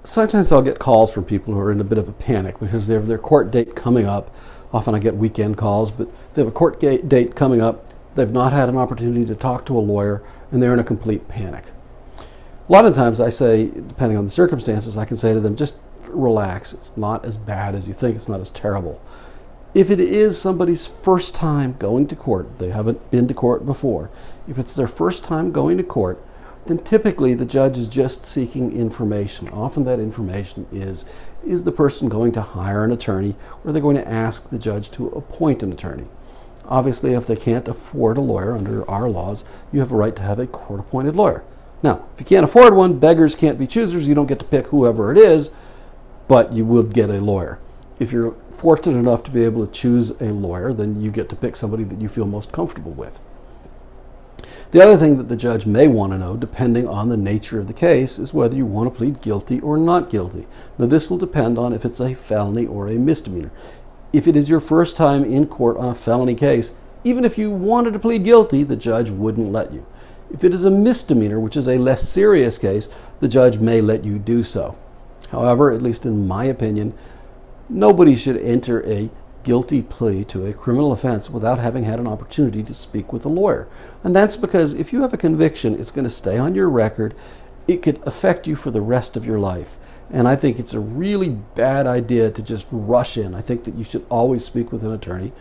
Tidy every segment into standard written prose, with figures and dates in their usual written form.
Sometimes I'll get calls from people who are in a bit of a panic because they have their court date coming up. Often I get weekend calls, but they have a court date coming up. They've not had an opportunity to talk to a lawyer, and they're in a complete panic. A lot of times I say, depending on the circumstances, I can say to them, just relax. It's not as bad as you think. It's not as terrible. If it is somebody's first time going to court, they haven't been to court before, if it's their first time going to court, then typically the judge is just seeking information. Often that information is the person going to hire an attorney, or they're going to ask the judge to appoint an attorney? Obviously, if they can't afford a lawyer under our laws, you have a right to have a court-appointed lawyer. Now, if you can't afford one, beggars can't be choosers. You don't get to pick whoever it is, but you would get a lawyer. If you're fortunate enough to be able to choose a lawyer, then you get to pick somebody that you feel most comfortable with. The other thing that the judge may want to know, depending on the nature of the case, is whether you want to plead guilty or not guilty. Now, this will depend on if it's a felony or a misdemeanor. If it is your first time in court on a felony case, even if you wanted to plead guilty, the judge wouldn't let you. If it is a misdemeanor, which is a less serious case, the judge may let you do so. However, at least in my opinion, nobody should enter a guilty plea to a criminal offense without having had an opportunity to speak with a lawyer. And that's because if you have a conviction, it's going to stay on your record. It could affect you for the rest of your life. And I think it's a really bad idea to just rush in. I think that you should always speak with an attorney.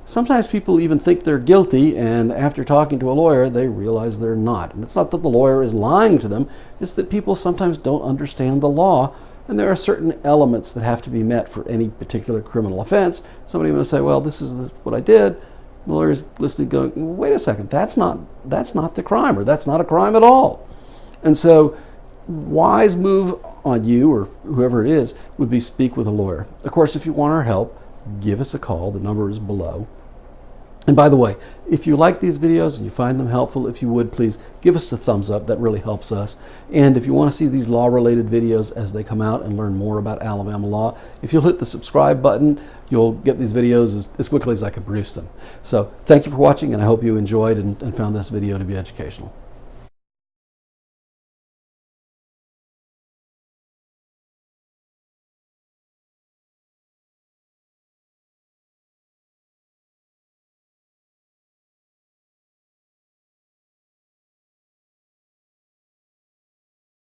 Sometimes people even think they're guilty, and after talking to a lawyer, they realize they're not. And it's not that the lawyer is lying to them, it's that people sometimes don't understand the law, and there are certain elements that have to be met for any particular criminal offense. Somebody may say, well, this is what I did. The lawyer is listening going, wait a second, that's not the crime, or that's not a crime at all. And so, wise move on you, or whoever it is, would be speak with a lawyer. Of course, if you want our help, give us a call. The number is below. And by the way, if you like these videos and you find them helpful, if you would, please give us a thumbs up. That really helps us. And if you want to see these law-related videos as they come out and learn more about Alabama law, if you'll hit the subscribe button, you'll get these videos as quickly as I can produce them. So thank you for watching, and I hope you enjoyed and found this video to be educational.